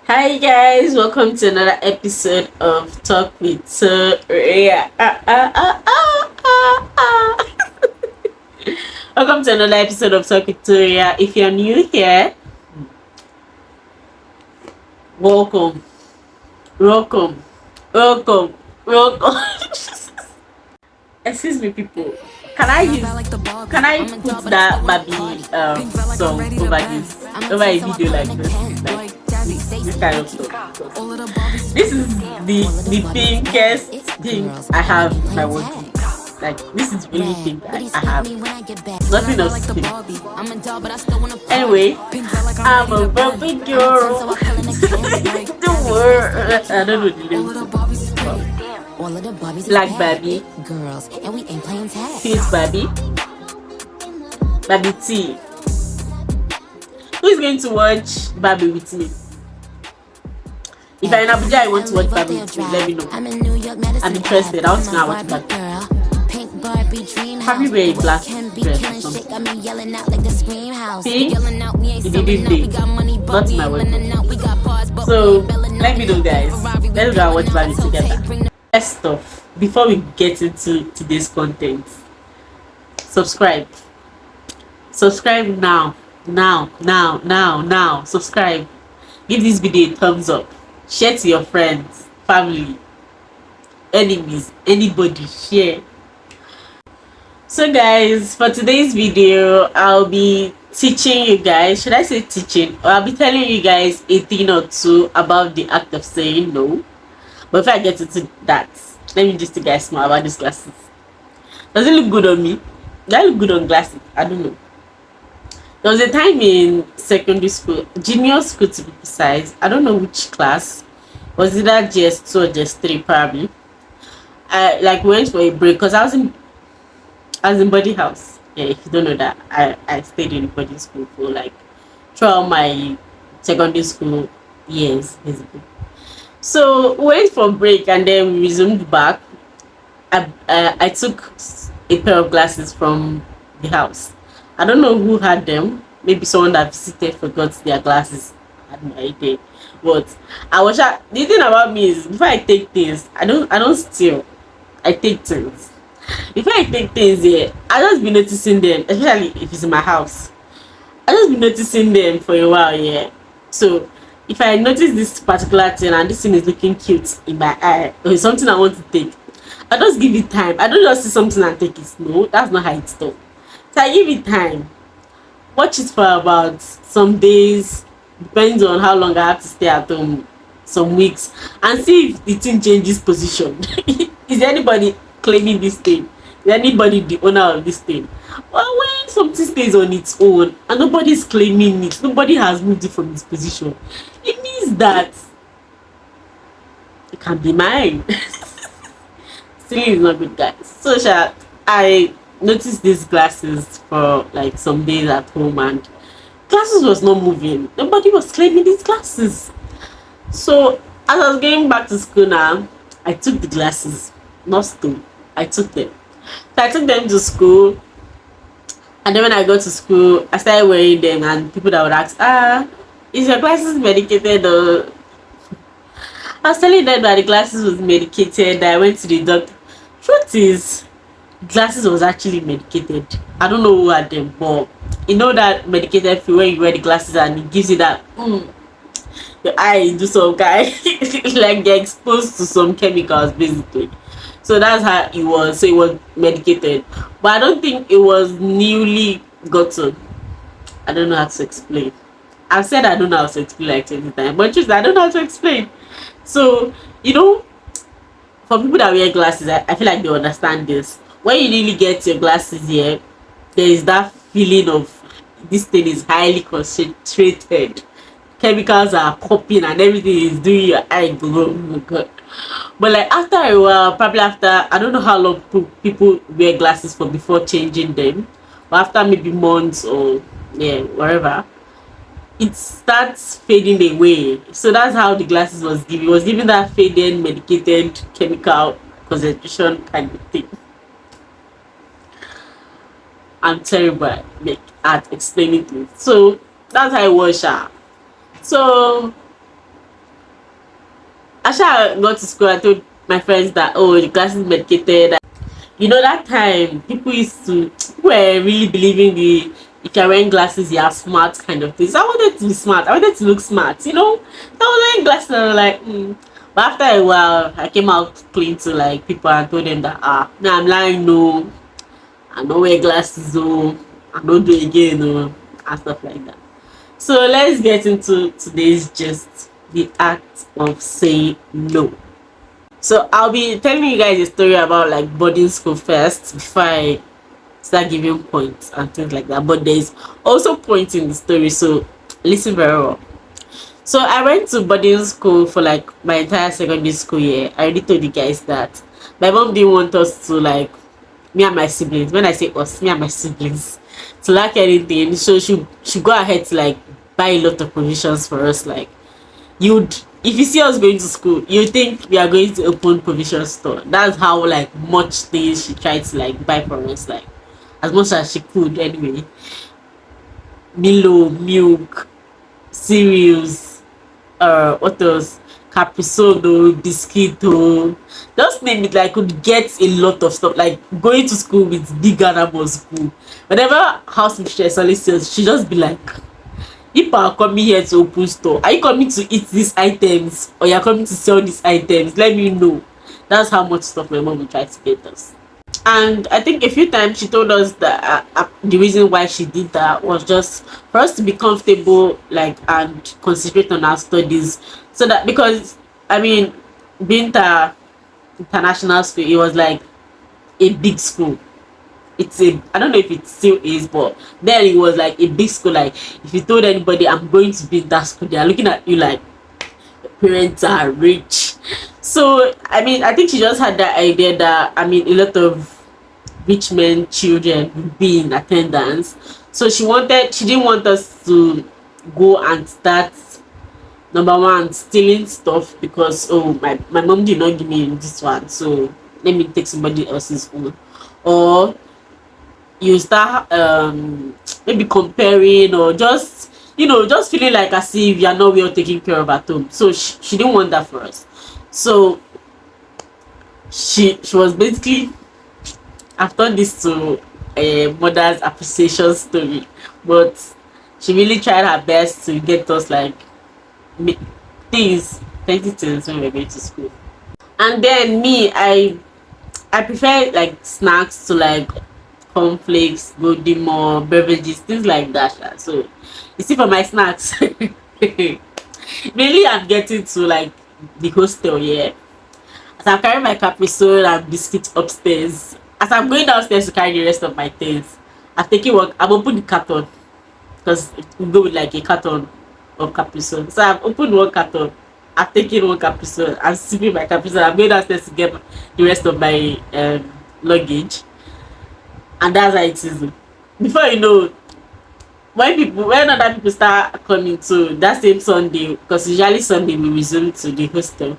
Hi guys, welcome to another episode of Talk with Toria. Welcome to another episode of Talk with Toria. If you're new here, welcome, welcome, welcome, welcome. Excuse me, people. Can I put that baby song over a video like this? This kind of stuff. This is the pinkest thing I have in my wardrobe. Like this is really pink I have. Nothing else is pink. Anyway, I'm a Barbie girl. The word I don't know the name. Black Barbie, girls, and we ain't playing tag. Pink Barbie, Barbie T. Who is going to watch Barbie with me? If I'm in Abuja, I want to watch Barbie with me. Let me know. I'm interested. I want to know watch Barbie. Probably wear a black dress or something. Pink, it didn't date. Not my wardrobe. So let me know, guys. Let's go and watch Barbie together. First off, before we get into today's content, subscribe now. Subscribe. Give this video a thumbs up. Share to your friends, family, enemies, anybody. Share. So guys, for today's video, I'll be teaching you guys, should I say teaching, or I'll be telling you guys a thing or two about the act of saying no. But if I get into that, let me just tell you guys more about these glasses. Does it look good on me? Does it look good on glasses? I don't know. There was a time in secondary school, junior school to be precise. I don't know which class. Was it that GS2 or GS3 probably? I went for a break because I was in boarding house. Yeah, if you don't know that, I stayed in boarding school for throughout my secondary school years basically. So we went for break and then we resumed back. I took a pair of glasses from the house. I don't know who had them. Maybe someone that visited forgot their glasses. I had no idea. But the thing about me is before I take things, I don't steal. I take things. Before I take things here, I just be noticing them, especially if it's in my house. I just be noticing them for a while, yeah. So if I notice this particular thing and this thing is looking cute in my eye or it's something I want to take, I just give it time. I don't just see something and take it. No, that's not how it's done. So I give it time. Watch it for about some days, depends on how long I have to stay at home, some weeks, and see if the thing changes position. Is anybody claiming this thing? Is anybody the owner of this thing? Well, when something stays on its own and nobody's claiming it, nobody has moved it from its position, it means that it can be mine. Stealing is not good, guys. So I noticed these glasses for some days at home and glasses was not moving. Nobody was claiming these glasses. So as I was going back to school now, I took the glasses. Not stole. I took them. So I took them to school. And then when I got to school, I started wearing them and people that would ask, is your glasses medicated or I was telling them that the glasses was medicated, that I went to the doctor. Truth is, glasses was actually medicated. I don't know who had them, but you know that medicated feel when you wear the glasses and it gives you that your eye do some kind like they're exposed to some chemicals basically. So that's how it was. So it was medicated, but I don't think it was newly gotten. I don't know how to explain. I've said I don't know how to explain like 20 times, but just I don't know how to explain. So for people that wear glasses, I feel like they understand this. When you really get your glasses here, there is that feeling of this thing is highly concentrated. Chemicals are popping and everything is doing your eye glow. Oh my god. But after a while, probably after I don't know how long people wear glasses for before changing them, but after maybe months or whatever, it starts fading away. So that's how the glasses was given. It was given that faded, medicated, chemical concentration kind of thing. I'm terrible at explaining things. So that's how it was. So After I got to school, I told my friends that, oh, the class is medicated. You know, that time people were really believing the if you're wearing glasses, you're smart kind of thing. So I wanted to be smart. I wanted to look smart, you know. So I was wearing glasses and I was like, But after a while, I came out clean to like people and told them that, no, I'm lying, no, I don't wear glasses, oh, I don't do it again, no, and stuff like that. So let's get into today's gist, the act of saying no. So I'll be telling you guys a story about like boarding school first before I start giving points and things like that. But there's also points in the story, so listen very well. So I went to boarding school for like my entire secondary school year. I already told you guys that my mom didn't want us to like me and my siblings. When I say us, me and my siblings to lack anything. So she go ahead to like buy a lot of provisions for us. Like you'd if you see us going to school, you think we are going to open provision store. That's how like much things she tried to like buy for us, like as much as she could anyway. Milo, milk, cereals, what else? Caprisodo, biscuito, just name it. Like could get a lot of stuff. Like going to school with big animal school. Whenever house mistress always says, she just be like, people are coming here to open store. Are you coming to eat these items or you're coming to sell these items? Let me know. That's how much stuff my mom will try to get us. And I think a few times she told us that the reason why she did that was just for us to be comfortable, like, and concentrate on our studies. So that because I mean, being the international school, it was like a big school. It's a I don't know if it still is, but then it was like a big school. Like if you told anybody I'm going to be in that school, they are looking at you like parents are rich. So I mean, I think she just had that idea that I mean a lot of rich men children would be in attendance. So she didn't want us to go and start number one stealing stuff because oh my mom did not give me this one, so let me take somebody else's own. Or you start maybe comparing or just just feeling like as if you're not well taken care of at home. So she didn't want that for us. So she was basically, I've done this to a mother's appreciation story, but she really tried her best to get us like things, plenty things when we were going to school. And then me, I prefer like snacks to like cornflakes, golden more beverages, things like that. So you see for my snacks, mainly I'm getting to like the hostel, yeah. As I'm carrying my caprisol and biscuits upstairs, as I'm going downstairs to carry the rest of my things, I've opened the carton because we go with like a carton of caprisol. So I've opened one carton, I've taken one caprisol, I'm sipping my caprisol, I'm going downstairs to get the rest of my luggage, and that's how it is. Before you know, when other people start coming to that same Sunday, because usually Sunday we resume to the hostel,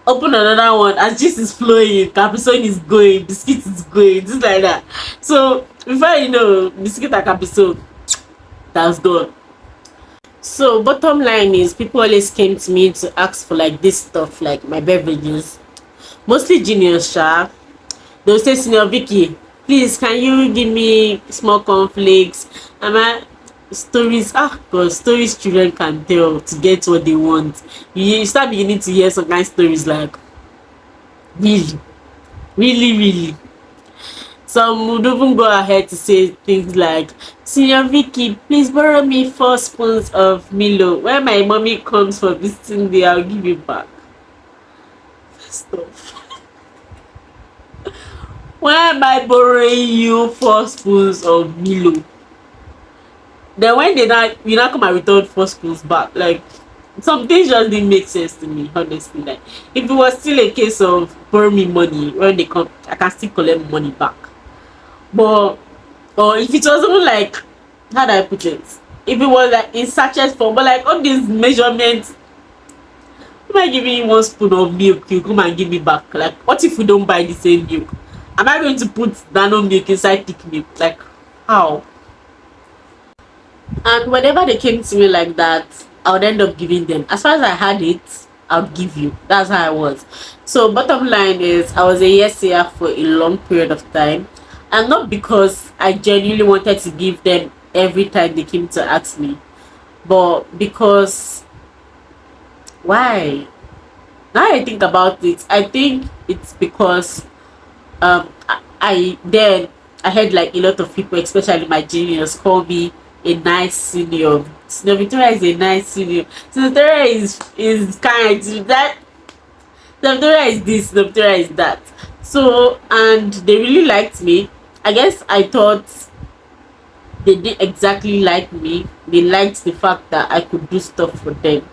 open another one as juice is flowing, caprisone is going, biscuit is going, just like that. So before you know, biscuit and caprisone, that's gone. So bottom line is people always came to me to ask for like this stuff, like my beverages, mostly juniors. They'll say, Senior Vicky, please can you give me small cornflakes? And my stories, because stories children can tell to get what they want. You start beginning to hear some kind of stories like, really, really, really. Some would even go ahead to say things like, Senior Vicky, please borrow me 4 spoons of Milo. When my mommy comes for visiting me, I'll give you back. First off, why am I borrowing you 4 spoons of Milo? Then when you now come and return 4 spoons back, like some things just didn't make sense to me, honestly. Like if it was still a case of borrow me money, when they come, I can still collect money back. But or if it was even like, how do I put it? If it was like in sachet form, but like all these measurements, am I giving you 1 spoon of milk? You come and give me back. Like, what if we don't buy the same milk? Am I going to put nano milk inside thick milk? Like, how? And whenever they came to me like that, I would end up giving them. As far as I had it, I'll give you. That's how I was. So bottom line is I was a yes year for a long period of time. And not because I genuinely wanted to give them every time they came to ask me, but because why? Now I think about it, I think it's because I then I had like a lot of people, especially my juniors, call me a nice senior. Senior Victoria is a nice senior. Senior Victoria is kind. That Senior Victoria is this. Senior Victoria is that. So and they really liked me. I guess I thought they didn't exactly like me. They liked the fact that I could do stuff for them.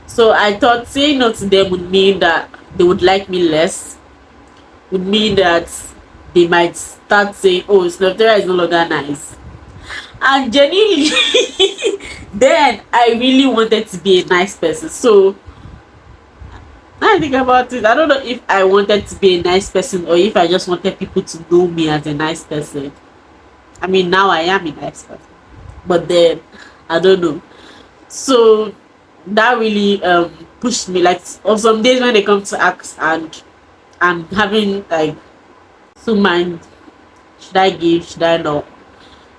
So I thought saying no to them would mean that they would like me less, would mean that they might start saying, oh, Snapchat is no longer nice. And genuinely, then I really wanted to be a nice person. So now I think about it, I don't know if I wanted to be a nice person or if I just wanted people to know me as a nice person. I mean, now I am a nice person, but then I don't know. So that really pushed me. Like on some days when they come to ask and I'm having like two mind, should I give, should I not?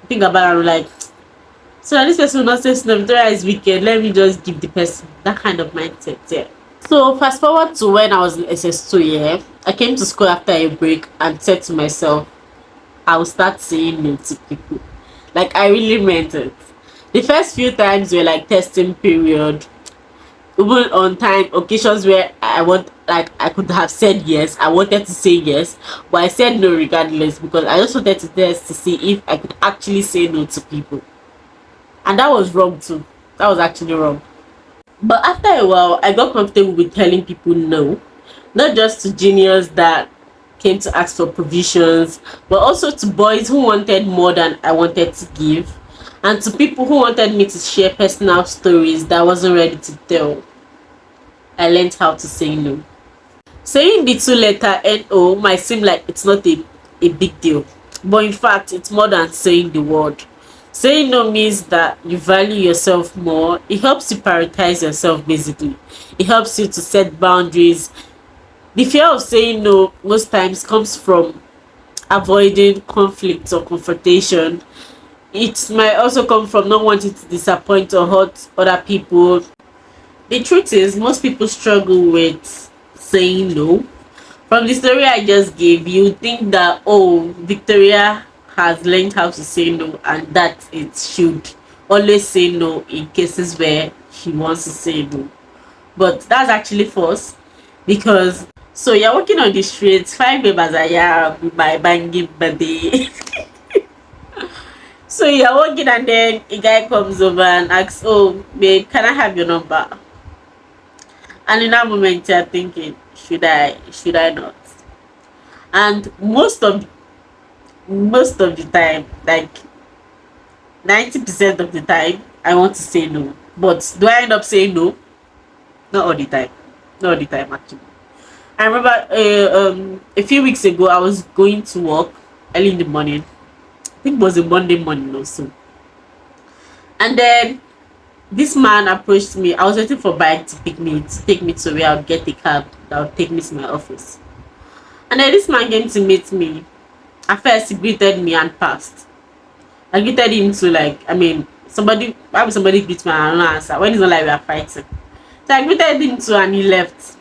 Think about it, I'm like, so that this person will not say Victoria is wicked, let me just give the person that kind of mindset. Yeah. So fast forward to when I was in SS2, yeah, I came to school after a break and said to myself, I will start saying no to people. Like I really meant it. The first few times were like testing period, even on time occasions where I want, like I could have said yes, I wanted to say yes, but I said no regardless because I just wanted to test to see if I could actually say no to people. And that was wrong too. That was actually wrong. But after a while I got comfortable with telling people no, not just to juniors that came to ask for provisions, but also to boys who wanted more than I wanted to give, and to people who wanted me to share personal stories that I wasn't ready to tell. I learned how to say no. Saying the two letter no might seem like it's not a big deal, but in fact it's more than saying the word. Saying no means that you value yourself more. It helps you prioritize yourself basically. It helps you to set boundaries. The fear of saying no most times comes from avoiding conflict or confrontation. It might also come from not wanting to disappoint or hurt other people. The truth is, most people struggle with saying no. From the story I just gave, you think that, oh, Victoria has learned how to say no and that it should always say no in cases where she wants to say no. But that's actually false because so you're walking on the streets, five members are here with my banging body. So you're walking and then a guy comes over and asks, oh, babe, can I have your number? And in that moment you're thinking, should I not? And most of the time, like 90% of the time, I want to say no. But do I end up saying no? Not all the time. Not all the time actually. I remember a few weeks ago I was going to work early in the morning. I think it was a Monday morning or so. And then this man approached me. I was waiting for a bike to pick me, to take me to where I'll get a cab that will take me to my office. And then this man came to meet me. At first he greeted me and passed. I greeted him to, like, I mean, somebody, why would somebody greet me and I don't answer when it's not like we are fighting? So I greeted him too and he left.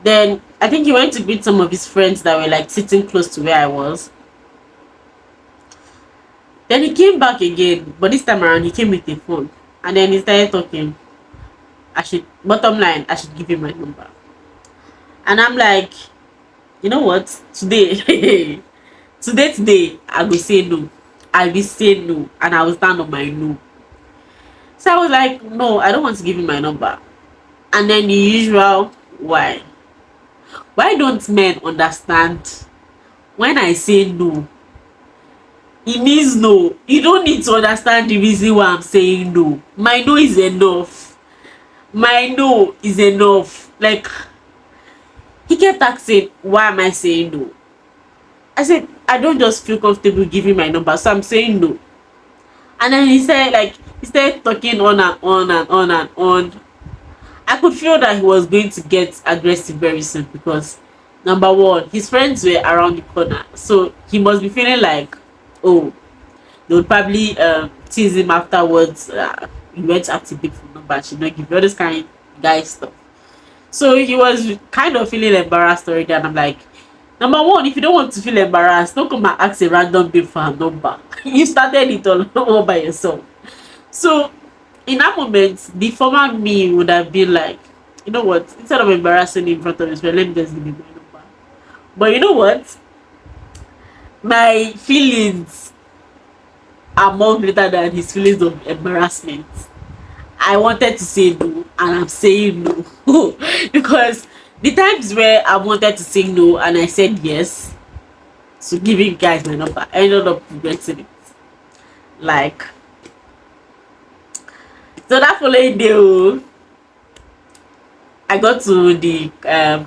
Then I think he went to greet some of his friends that were like sitting close to where I was. Then he came back again, but this time around he came with a phone. And then he started talking. Bottom line, I should give him my number. And I'm like, you know what? Today, today, I will say no. I will say no. And I will stand on my no. So I was like, no, I don't want to give him my number. And then the usual, why? Why don't men understand when I say no? It means no. You don't need to understand the reason why I'm saying no. My no is enough. My no is enough. Like, he kept asking, why am I saying no? I said, I don't just feel comfortable giving my number, so I'm saying no. And then he said, like, he started talking on and on and on and on. I could feel that he was going to get aggressive very soon because number one, his friends were around the corner. So he must be feeling like, oh, they would probably tease him afterwards. He went to ask a big phone number, she not give you all this kind of guy stuff. So he was kind of feeling embarrassed already, and I'm like, number one, if you don't want to feel embarrassed, don't come and ask a random babe for her number. You started it all by yourself. So in that moment, the former me would have been like, you know what, instead of embarrassing him in front of his friend, let me just give him my number. But you know what? My feelings are more greater than his feelings of embarrassment. I wanted to say no, and I'm saying no. Because the times where I wanted to say no and I said yes to giving you guys my number, I ended up regretting it. Like, so that following day, oh, I got to the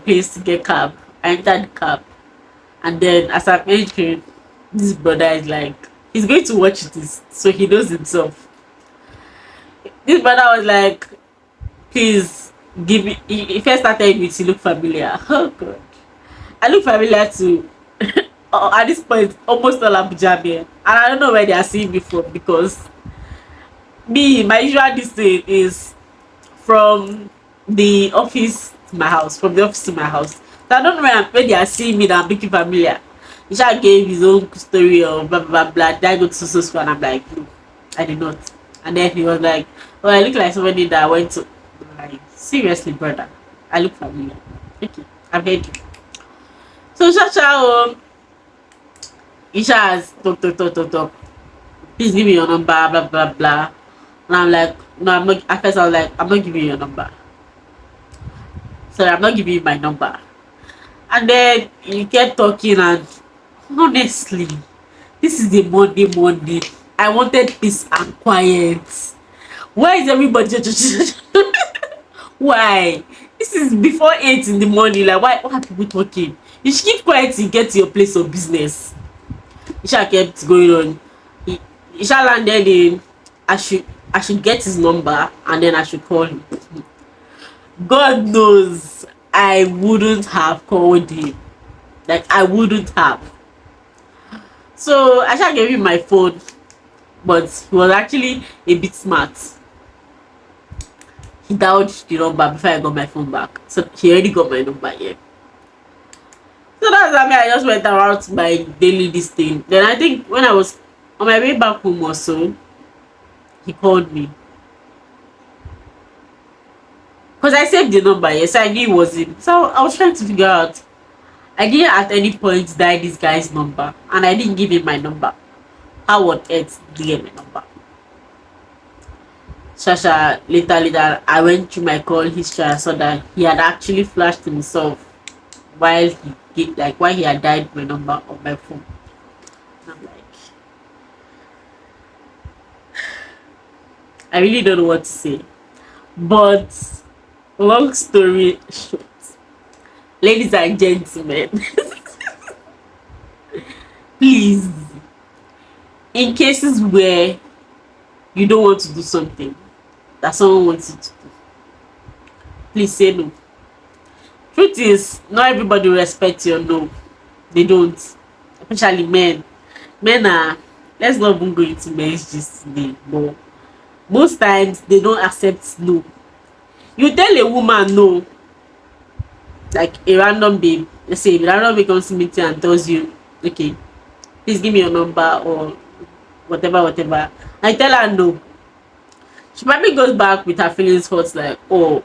place to get cab. I entered the cab, and then as I'm entering, this brother is like, he's going to watch this, so he knows himself. This brother was like, please give me. He first started with, you look familiar. Oh God, I look familiar too. At this point, almost all Abuja men, and I don't know where they are seeing me from because me, my usual distance is from the office to my house, from the office to my house. So I don't know where they are seeing me that I'm looking familiar. He just gave his own story of blah blah blah. Did I go to so school? And I'm like, no, I did not. And then he was like, oh, I look like somebody that went to. I'm like, seriously, brother, I look familiar. Okay, I've heard you. So Chacha, Isha has talk. Please give me your number, blah blah blah. And I'm like, no, I'm not. At first, I was like, I'm not giving you your number. Sorry, I'm not giving you my number. And then you kept talking, and honestly, this is the Monday. I wanted peace and quiet. Why is everybody why? This is before 8 in the morning. Like, why are people talking? You should keep quiet till you get to your place of business. Isha kept going on. Isha landed in, I should get his number and then I should call him. God knows I wouldn't have called him. Like, I wouldn't have. So I shall gave him my phone, but he was actually a bit smart. He dialed the number before I got my phone back. So he already got my number here. So that's how I just went around my daily this thing. Then I think when I was on my way back home also, he called me. Because I saved the number, yes, I knew it was him. So I was trying to figure out. I didn't at any point dial this guy's number, and I didn't give him my number. How on earth did he get my number? Shasha, later, I went through my call history. I saw that he had actually flashed himself while while he had dialed my number on my phone. And I'm like, I really don't know what to say. But long story short, ladies and gentlemen, please, in cases where you don't want to do something that someone wants you to do, please say no. Truth is, not everybody will respect your no. They don't. Especially men. Men are, let's not even go into men's gist today, but most times they don't accept no. You tell a woman no, like a random babe, let's say a random babe comes to meet you and tells you, okay, please give me your number or whatever. I tell her no. She probably goes back with her feelings hurt, like, oh,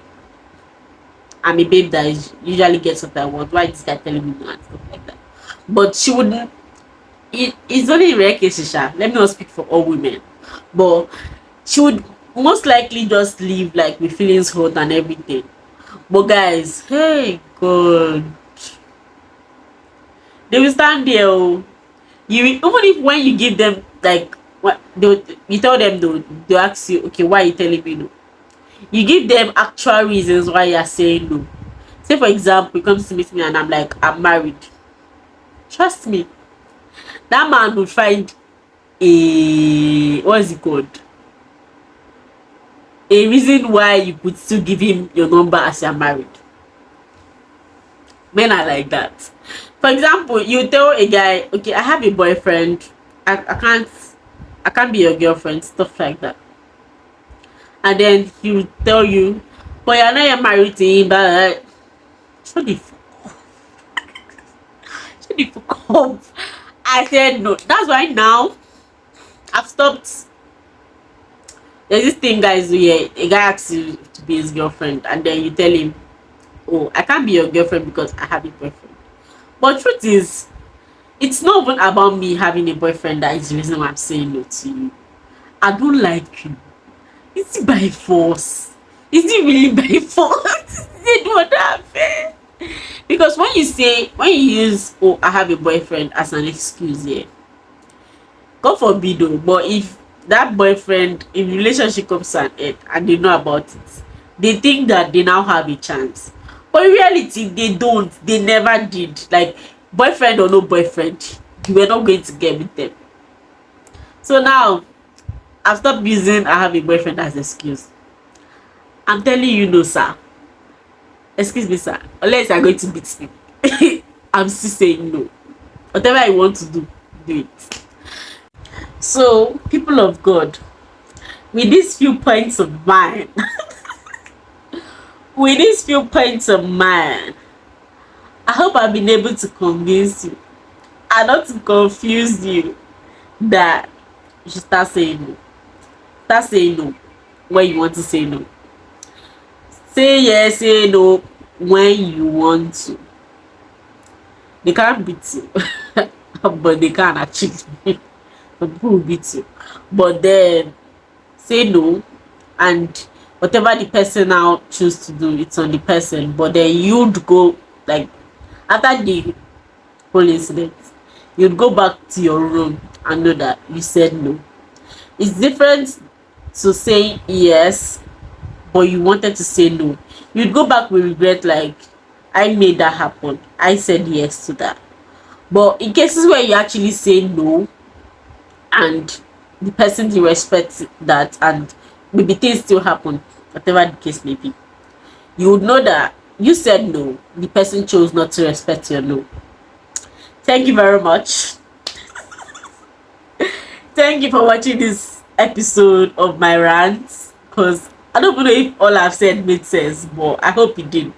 I'm a babe that usually gets what I want. Why is this guy telling me no and stuff like that? But she wouldn't. It's only in rare cases, let me not speak for all women, but she would most likely just leave like with feelings hurt and everything. But guys, hey God, they will stand there. Oh, even if when you give them like what you tell them, they'll ask you, okay, why are you telling me no? You give them actual reasons why you're saying no. Say for example, he comes to meet me and I'm like, I'm married. Trust me, that man will find a, what is it called, a reason why you could still give him your number as you're married. Men are like that. For example, you tell a guy, okay, I have a boyfriend, I can't be your girlfriend, stuff like that. And then he will tell you, but you're not yet married to him, but shut the shut the fuck up. I said no. That's why now I've stopped. There's this thing guys do here. A guy asks you to be his girlfriend, and then you tell him, oh, I can't be your girlfriend because I have a boyfriend. But truth is, it's not even about me having a boyfriend that is the reason why I'm saying no to you. I don't like you. Is it by force? Is it really by force? Is it what happened? Because when you use, oh, I have a boyfriend as an excuse here, God forbid though, but if that boyfriend in relationship comes to an end and they know about it, they think that they now have a chance. But in reality, they don't. They never did. Like, boyfriend or no boyfriend, you were not going to get with them. So now, I've stopped using I have a boyfriend as excuse. I'm telling you no, sir. Excuse me, sir. Unless you're going to beat me, I'm still saying no. Whatever you want to do, do it. So, people of God, with these few points of mine, with these few points of mine, I hope I've been able to convince you and not to confuse you that you should start saying no. Start saying no when you want to say no. Say yes, say no when you want to. They can't beat you, but they can actually. Some people will beat you. But then say no, and whatever the person now choose to do, it's on the person. But then you'd go, like, after the whole incident, you'd go back to your room and know that you said no. It's different to saying yes, but you wanted to say no. You'd go back with regret, like, I made that happen, I said yes to that. But in cases where you actually say no and the person didn't respect that, and maybe things still happen, whatever the case may be, you would know that you said no, the person chose not to respect your no. Thank you very much. Thank you for watching this episode of my rants, because I don't know if all I've said made sense, but I hope it did.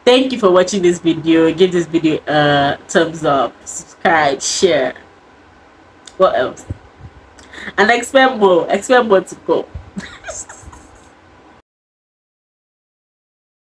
Thank you for watching this video. Give this video a thumbs up, subscribe, share. What else? And expect more to go.